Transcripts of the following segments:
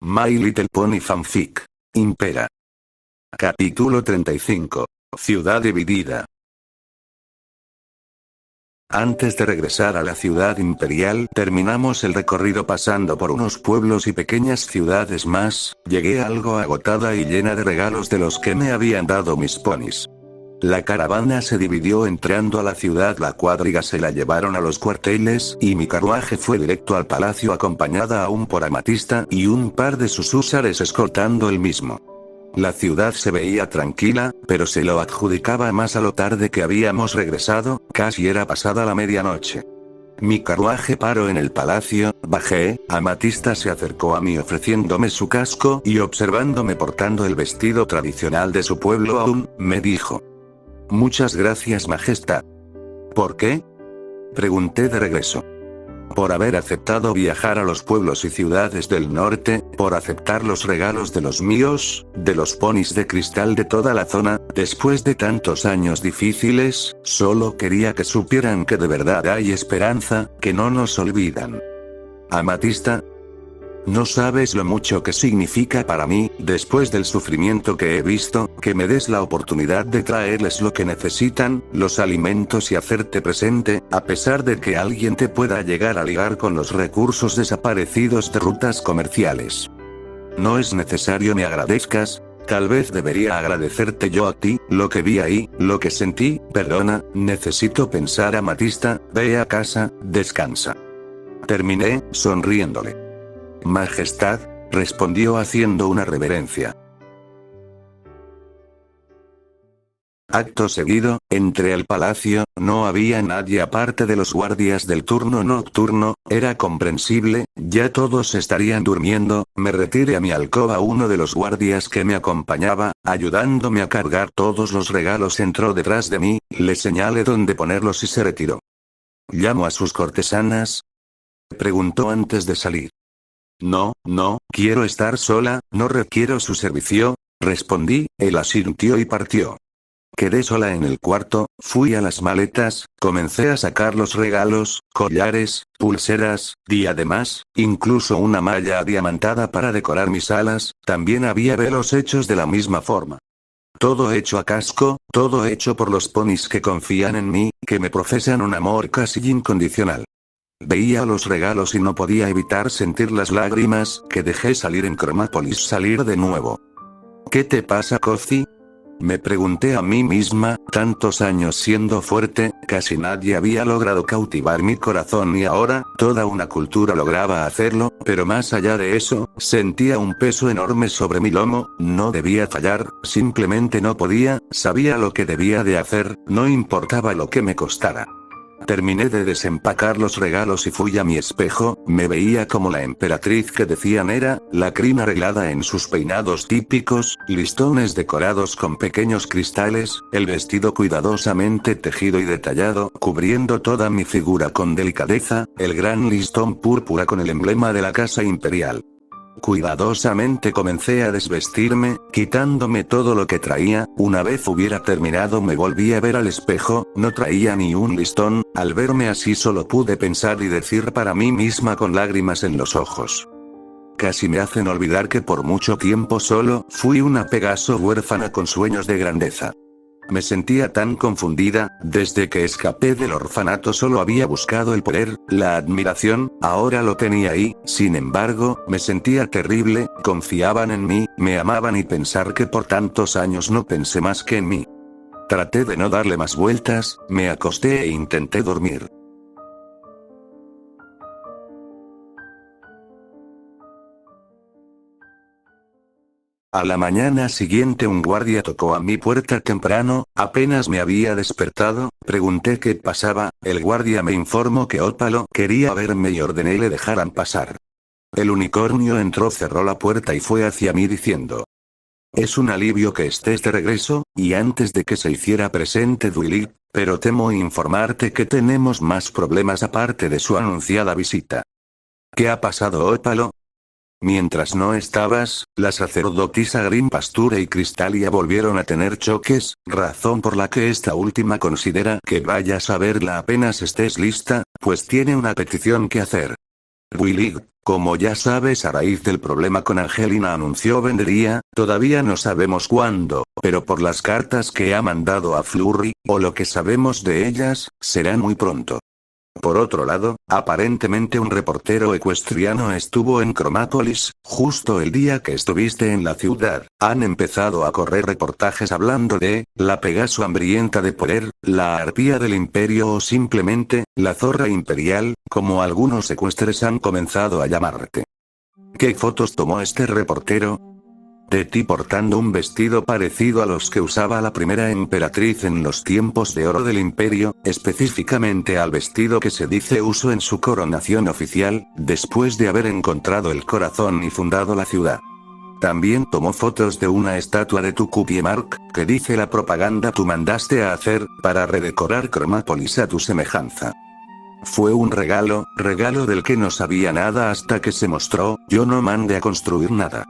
My Little Pony Fanfic. Impera. Capítulo 35. Ciudad dividida. Antes de regresar a la ciudad imperial, terminamos el recorrido pasando por unos pueblos y pequeñas ciudades más. Llegué algo agotada y llena de regalos de los que me habían dado mis ponis. La caravana se dividió entrando a la ciudad, la cuadriga se la llevaron a los cuarteles y mi carruaje fue directo al palacio acompañada aún por Amatista y un par de sus húsares escoltando el mismo. La ciudad se veía tranquila, pero se lo adjudicaba más a lo tarde que habíamos regresado, casi era pasada la medianoche. Mi carruaje paró en el palacio, bajé, Amatista se acercó a mí ofreciéndome su casco y observándome portando el vestido tradicional de su pueblo aún, me dijo: «Muchas gracias, Majestad». «¿Por qué?», pregunté de regreso. «Por haber aceptado viajar a los pueblos y ciudades del norte, por aceptar los regalos de los míos, de los ponis de cristal de toda la zona, después de tantos años difíciles, solo quería que supieran que de verdad hay esperanza, que no nos olvidan». «Amatista, no sabes lo mucho que significa para mí, después del sufrimiento que he visto, que me des la oportunidad de traerles lo que necesitan, los alimentos y hacerte presente, a pesar de que alguien te pueda llegar a ligar con los recursos desaparecidos de rutas comerciales. No es necesario me agradezcas, tal vez debería agradecerte yo a ti, lo que vi ahí, lo que sentí, perdona, necesito pensar. Amatista, ve a casa, descansa». Terminé, sonriéndole. «Majestad», respondió haciendo una reverencia. Acto seguido, entré al palacio, no había nadie aparte de los guardias del turno nocturno, era comprensible, ya todos estarían durmiendo. Me retiré a mi alcoba. Uno de los guardias que me acompañaba, ayudándome a cargar todos los regalos, entró detrás de mí, le señalé dónde ponerlos y se retiró. «¿Llamo a sus cortesanas?», preguntó antes de salir. «No, quiero estar sola, no requiero su servicio», respondí, él asintió y partió. Quedé sola en el cuarto, fui a las maletas, comencé a sacar los regalos, collares, pulseras, diademas, incluso una malla adiamantada para decorar mis alas, también había velos hechos de la misma forma. Todo hecho a casco, todo hecho por los ponis que confían en mí, que me profesan un amor casi incondicional. Veía los regalos y no podía evitar sentir las lágrimas que dejé salir en Cromápolis salir de nuevo. «¿Qué te pasa, Cozy?», me pregunté a mí misma, tantos años siendo fuerte, casi nadie había logrado cautivar mi corazón y ahora, toda una cultura lograba hacerlo, pero más allá de eso, sentía un peso enorme sobre mi lomo, no debía fallar, simplemente no podía, sabía lo que debía de hacer, no importaba lo que me costara. Terminé de desempacar los regalos y fui a mi espejo, me veía como la emperatriz que decían era, la crin arreglada en sus peinados típicos, listones decorados con pequeños cristales, el vestido cuidadosamente tejido y detallado, cubriendo toda mi figura con delicadeza, el gran listón púrpura con el emblema de la casa imperial. Cuidadosamente comencé a desvestirme, quitándome todo lo que traía. Una vez hubiera terminado me volví a ver al espejo, no traía ni un listón. Al verme así solo pude pensar y decir para mí misma con lágrimas en los ojos: «Casi me hacen olvidar que por mucho tiempo solo fui una Pegaso huérfana con sueños de grandeza». Me sentía tan confundida, desde que escapé del orfanato solo había buscado el poder, la admiración, ahora lo tenía ahí, sin embargo, me sentía terrible, confiaban en mí, me amaban y pensar que por tantos años no pensé más que en mí. Traté de no darle más vueltas, me acosté e intenté dormir. A la mañana siguiente un guardia tocó a mi puerta temprano, apenas me había despertado, pregunté qué pasaba, el guardia me informó que Ópalo quería verme y ordené le dejaran pasar. El unicornio entró, cerró la puerta y fue hacia mí diciendo: «Es un alivio que estés de regreso», y antes de que se hiciera presente Dwilit, «pero temo informarte que tenemos más problemas aparte de su anunciada visita». «¿Qué ha pasado, Ópalo?». «Mientras no estabas, la sacerdotisa Grim Pasture y Crystalia volvieron a tener choques, razón por la que esta última considera que vayas a verla apenas estés lista, pues tiene una petición que hacer». «Willy, Como ya sabes, a raíz del problema con Angelina anunció vendería, todavía no sabemos cuándo, pero por las cartas que ha mandado a Flurry, o lo que sabemos de ellas, será muy pronto. Por otro lado, aparentemente un reportero ecuestriano estuvo en Cromápolis, justo el día que estuviste en la ciudad. Han empezado a correr reportajes hablando de, la Pegaso hambrienta de poder, la arpía del imperio o simplemente, la zorra imperial, como algunos ecuestres han comenzado a llamarte. ¿Qué fotos tomó este reportero? De ti portando un vestido parecido a los que usaba la primera emperatriz en los tiempos de oro del imperio, específicamente al vestido que se dice usó en su coronación oficial, después de haber encontrado el corazón y fundado la ciudad. También tomó fotos de una estatua de tu Mark, que dice la propaganda tú mandaste a hacer, para redecorar Cromápolis a tu semejanza. Fue un regalo del que no sabía nada hasta que se mostró, yo no mandé a construir nada.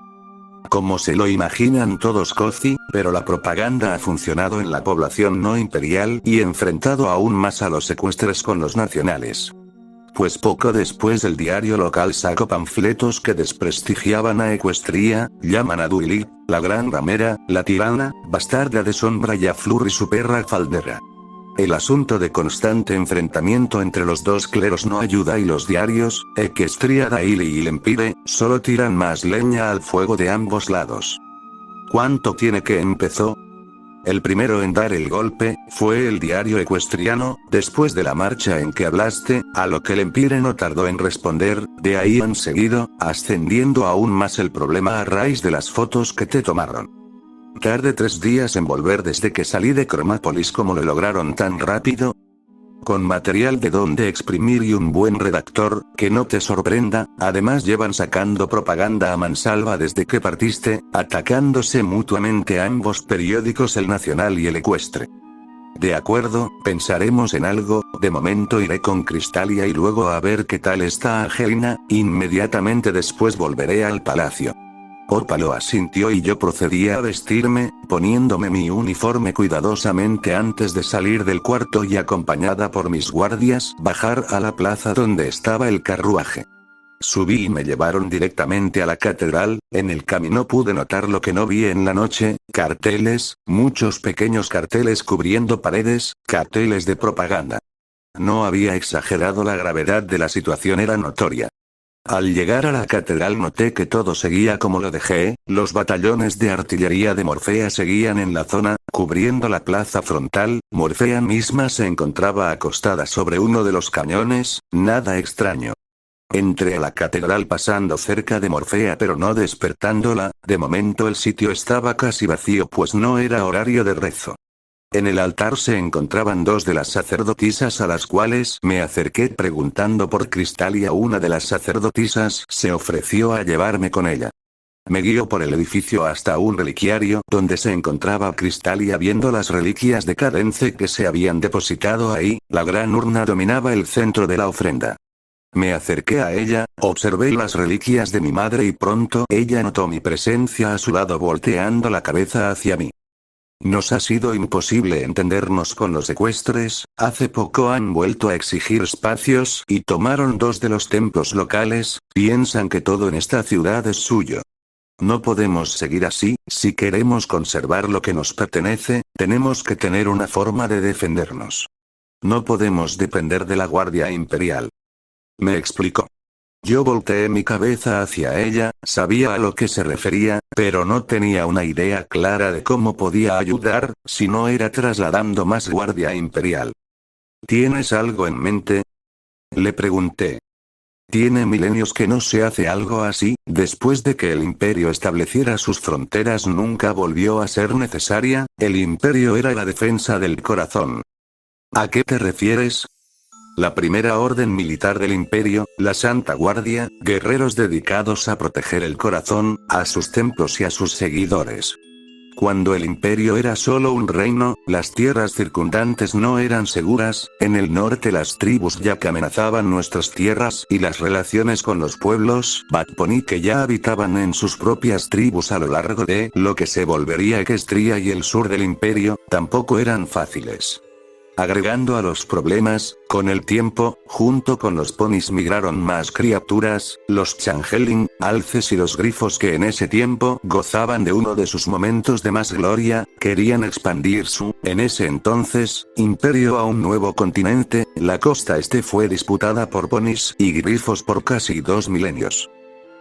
Como se lo imaginan todos Cozy, pero la propaganda ha funcionado en la población no imperial y enfrentado aún más a los ecuestres con los nacionales. Pues poco después el diario local sacó panfletos que desprestigiaban a Ecuestría, llaman a Duilip, la gran ramera, la tirana, bastarda de sombra y a Flurry su perra faldera. El asunto de constante enfrentamiento entre los dos cleros no ayuda y los diarios, Equestria Daily y Lempire, solo tiran más leña al fuego de ambos lados. ¿Cuánto tiene que empezó? El primero en dar el golpe, fue el diario ecuestriano, después de la marcha en que hablaste, a lo que el Empire no tardó en responder, de ahí han seguido, ascendiendo aún más el problema a raíz de las fotos que te tomaron. Tardé 3 días en volver desde que salí de Cromápolis. ¿Cómo lo lograron tan rápido? Con material de donde exprimir y un buen redactor, que no te sorprenda, además llevan sacando propaganda a mansalva desde que partiste, atacándose mutuamente a ambos periódicos, el Nacional y el Ecuestre. De acuerdo, pensaremos en algo, de momento iré con Crystalia y luego a ver qué tal está Angelina, inmediatamente después volveré al palacio. Orpa lo asintió y yo procedí a vestirme, poniéndome mi uniforme cuidadosamente antes de salir del cuarto y acompañada por mis guardias, bajar a la plaza donde estaba el carruaje. Subí y me llevaron directamente a la catedral. En el camino pude notar lo que no vi en la noche, carteles, muchos pequeños carteles cubriendo paredes, carteles de propaganda. No había exagerado, la gravedad de la situación era notoria. Al llegar a la catedral noté que todo seguía como lo dejé, los batallones de artillería de Morfea seguían en la zona, cubriendo la plaza frontal, Morfea misma se encontraba acostada sobre uno de los cañones, nada extraño. Entré a la catedral pasando cerca de Morfea pero no despertándola, de momento el sitio estaba casi vacío pues no era horario de rezo. En el altar se encontraban 2 de las sacerdotisas a las cuales me acerqué preguntando por Crystalia. Una de las sacerdotisas se ofreció a llevarme con ella. Me guió por el edificio hasta un reliquiario donde se encontraba Crystalia viendo las reliquias de Cadence que se habían depositado ahí. La gran urna dominaba el centro de la ofrenda. Me acerqué a ella, observé las reliquias de mi madre y pronto ella notó mi presencia a su lado volteando la cabeza hacia mí. Nos ha sido imposible entendernos con los ecuestres, hace poco han vuelto a exigir espacios y tomaron 2 de los templos locales, piensan que todo en esta ciudad es suyo. No podemos seguir así, si queremos conservar lo que nos pertenece, tenemos que tener una forma de defendernos. No podemos depender de la Guardia Imperial. Me explicó. Yo volteé mi cabeza hacia ella, sabía a lo que se refería, pero no tenía una idea clara de cómo podía ayudar, si no era trasladando más Guardia Imperial. ¿Tienes algo en mente? Le pregunté. Tiene milenios que no se hace algo así, después de que el imperio estableciera sus fronteras nunca volvió a ser necesaria, el imperio era la defensa del corazón. ¿A qué te refieres? La primera orden militar del imperio, la Santa Guardia, guerreros dedicados a proteger el corazón, a sus templos y a sus seguidores. Cuando el imperio era solo un reino, las tierras circundantes no eran seguras, en el norte las tribus ya que amenazaban nuestras tierras y las relaciones con los pueblos Batponi que ya habitaban en sus propias tribus a lo largo de lo que se volvería Equestria y el sur del imperio, tampoco eran fáciles. Agregando a los problemas, con el tiempo, junto con los ponis migraron más criaturas, los changeling, alces y los grifos que en ese tiempo gozaban de uno de sus momentos de más gloria, querían expandir su, en ese entonces, imperio a un nuevo continente. La costa este fue disputada por ponis y grifos por casi 2 milenios.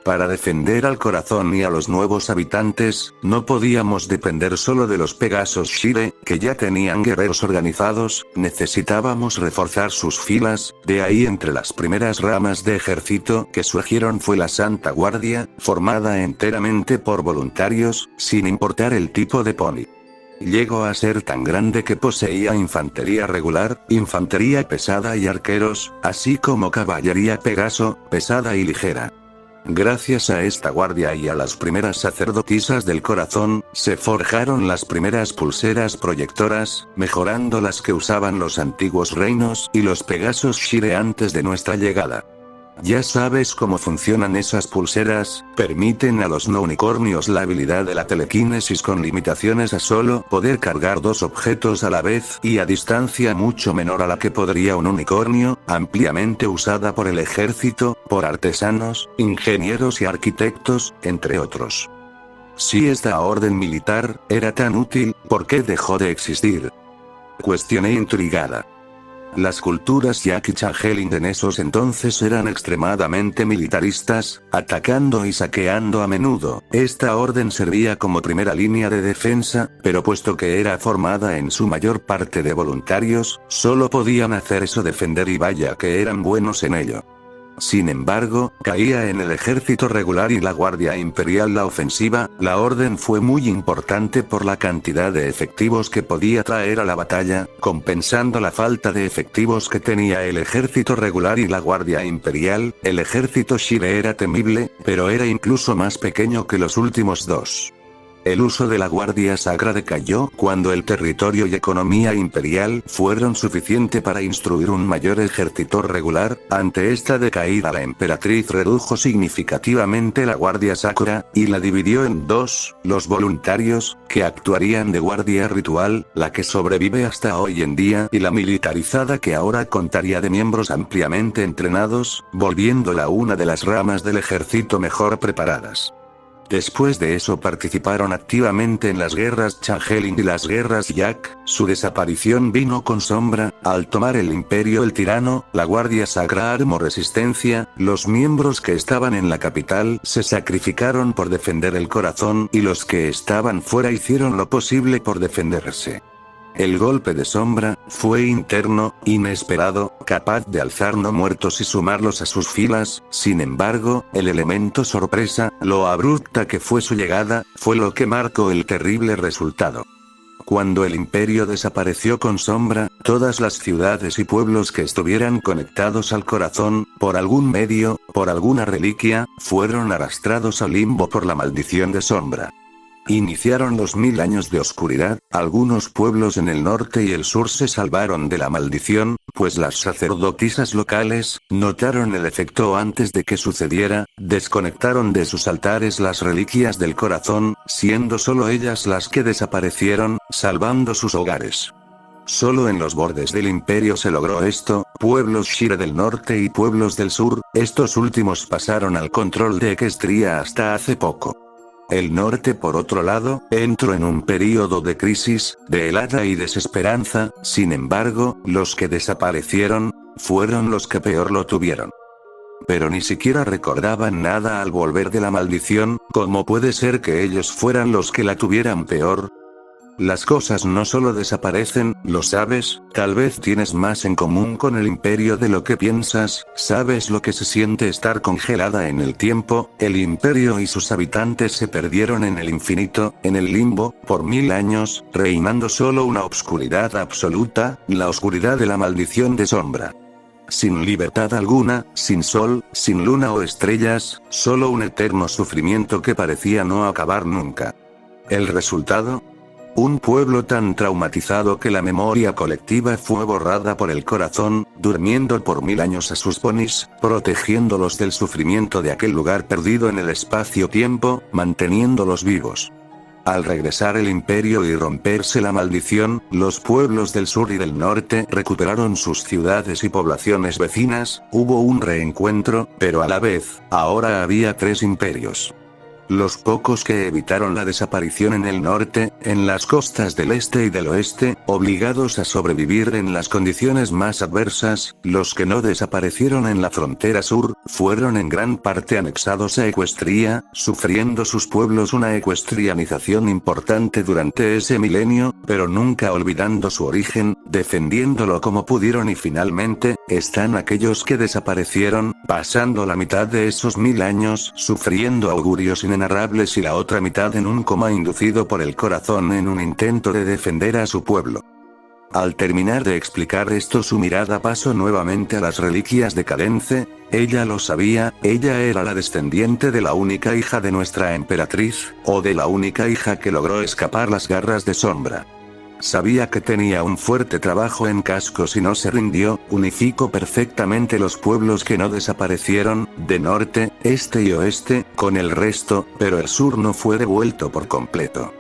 Para defender al corazón y a los nuevos habitantes, no podíamos depender solo de los Pegasos Shire, que ya tenían guerreros organizados, necesitábamos reforzar sus filas. De ahí entre las primeras ramas de ejército que surgieron fue la Santa Guardia, formada enteramente por voluntarios, sin importar el tipo de pony. Llegó a ser tan grande que poseía infantería regular, infantería pesada y arqueros, así como caballería Pegaso, pesada y ligera. Gracias a esta guardia y a las primeras sacerdotisas del corazón, se forjaron las primeras pulseras proyectoras, mejorando las que usaban los antiguos reinos y los Pegasos Shire antes de nuestra llegada. Ya sabes cómo funcionan esas pulseras, permiten a los no unicornios la habilidad de la telequinesis con limitaciones a solo poder cargar 2 objetos a la vez y a distancia mucho menor a la que podría un unicornio, ampliamente usada por el ejército, por artesanos, ingenieros y arquitectos, entre otros. Si esta orden militar era tan útil, ¿por qué dejó de existir? Cuestioné intrigada. Las culturas yak y changeling en esos entonces eran extremadamente militaristas, atacando y saqueando a menudo. Esta orden servía como primera línea de defensa, pero puesto que era formada en su mayor parte de voluntarios, solo podían hacer eso, defender, y vaya que eran buenos en ello. Sin embargo, caía en el ejército regular y la Guardia Imperial la ofensiva. La orden fue muy importante por la cantidad de efectivos que podía traer a la batalla, compensando la falta de efectivos que tenía el ejército regular y la Guardia Imperial. El ejército Shire era temible, pero era incluso más pequeño que los últimos dos. El uso de la Guardia Sacra decayó cuando el territorio y economía imperial fueron suficiente para instruir un mayor ejército regular. Ante esta decaída, la emperatriz redujo significativamente la Guardia Sacra, y la dividió en 2, los voluntarios, que actuarían de guardia ritual, la que sobrevive hasta hoy en día, y la militarizada, que ahora contaría de miembros ampliamente entrenados, volviéndola una de las ramas del ejército mejor preparadas. Después de eso participaron activamente en las guerras Changeling y las guerras Yak. Su desaparición vino con Sombra. Al tomar el imperio el tirano, la Guardia Sacra armó resistencia. Los miembros que estaban en la capital se sacrificaron por defender el corazón, y los que estaban fuera hicieron lo posible por defenderse. El golpe de Sombra fue interno, inesperado, capaz de alzar no muertos y sumarlos a sus filas. Sin embargo, el elemento sorpresa, lo abrupta que fue su llegada, fue lo que marcó el terrible resultado. Cuando el imperio desapareció con Sombra, todas las ciudades y pueblos que estuvieran conectados al corazón, por algún medio, por alguna reliquia, fueron arrastrados al limbo por la maldición de Sombra. Iniciaron los 1000 años de oscuridad. Algunos pueblos en el norte y el sur se salvaron de la maldición, pues las sacerdotisas locales notaron el efecto antes de que sucediera. Desconectaron de sus altares las reliquias del corazón, siendo solo ellas las que desaparecieron, salvando sus hogares. Solo en los bordes del imperio se logró esto. Pueblos Shire del norte y pueblos del sur, estos últimos pasaron al control de Equestria hasta hace poco. El norte, por otro lado, entró en un período de crisis, de helada y desesperanza. Sin embargo, los que desaparecieron fueron los que peor lo tuvieron. Pero ni siquiera recordaban nada al volver de la maldición. ¿Cómo puede ser que ellos fueran los que la tuvieran peor? Las cosas no solo desaparecen, ¿lo sabes? Tal vez tienes más en común con el imperio de lo que piensas. ¿Sabes lo que se siente estar congelada en el tiempo? El imperio y sus habitantes se perdieron en el infinito, en el limbo, por 1000 años, reinando solo una oscuridad absoluta, la oscuridad de la maldición de Sombra. Sin libertad alguna, sin sol, sin luna o estrellas, solo un eterno sufrimiento que parecía no acabar nunca. ¿El resultado? Un pueblo tan traumatizado que la memoria colectiva fue borrada por el corazón, durmiendo por 1000 años a sus ponis, protegiéndolos del sufrimiento de aquel lugar perdido en el espacio-tiempo, manteniéndolos vivos. Al regresar el imperio y romperse la maldición, los pueblos del sur y del norte recuperaron sus ciudades y poblaciones vecinas, hubo un reencuentro, pero a la vez, ahora había 3 imperios. Los pocos que evitaron la desaparición en el norte, en las costas del este y del oeste, obligados a sobrevivir en las condiciones más adversas, los que no desaparecieron en la frontera sur, fueron en gran parte anexados a Ecuestria, sufriendo sus pueblos una ecuestrianización importante durante ese milenio, pero nunca olvidando su origen, defendiéndolo como pudieron y finalmente, están aquellos que desaparecieron, pasando la mitad de esos 1000 años sufriendo augurios inenarrables y la otra mitad en un coma inducido por el corazón en un intento de defender a su pueblo. Al terminar de explicar esto su mirada pasó nuevamente a las reliquias de Cadence. Ella lo sabía, ella era la descendiente de la única hija de nuestra emperatriz, o de la única hija que logró escapar las garras de Sombra. Sabía que tenía un fuerte trabajo en Cascos y no se rindió, unificó perfectamente los pueblos que no desaparecieron, de norte, este y oeste, con el resto, pero el sur no fue devuelto por completo.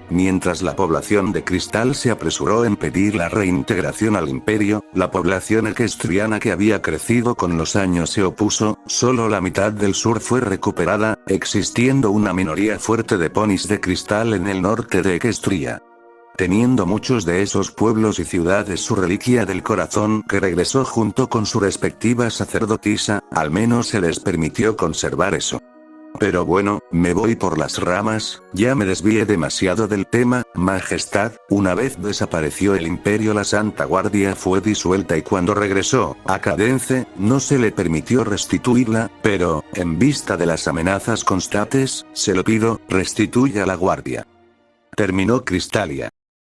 Mientras la población de Cristal se apresuró en pedir la reintegración al imperio, la población equestriana que había crecido con los años se opuso, solo la mitad del sur fue recuperada, existiendo una minoría fuerte de ponis de cristal en el norte de Equestria. Teniendo muchos de esos pueblos y ciudades su reliquia del corazón que regresó junto con su respectiva sacerdotisa, al menos se les permitió conservar eso. Pero bueno, me voy por las ramas, ya me desvié demasiado del tema. Majestad, una vez desapareció el imperio la Santa Guardia fue disuelta y cuando regresó a Cadence, no se le permitió restituirla, pero, en vista de las amenazas constantes, se lo pido, restituya la guardia. Terminó Cristalia.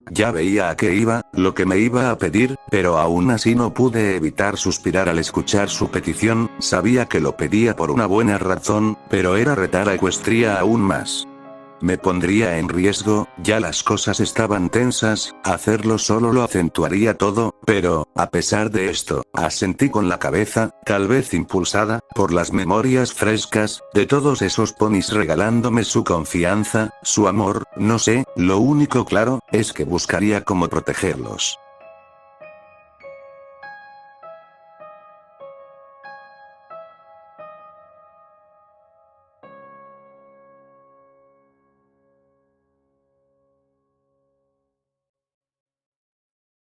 Ya veía a qué iba, lo que me iba a pedir, pero aún así no pude evitar suspirar al escuchar su petición. Sabía que lo pedía por una buena razón, pero era retar a Equestria aún más. Me pondría en riesgo, ya las cosas estaban tensas, hacerlo solo lo acentuaría todo, pero, a pesar de esto, asentí con la cabeza, tal vez impulsada, por las memorias frescas, de todos esos ponis regalándome su confianza, su amor, no sé, lo único claro, es que buscaría cómo protegerlos.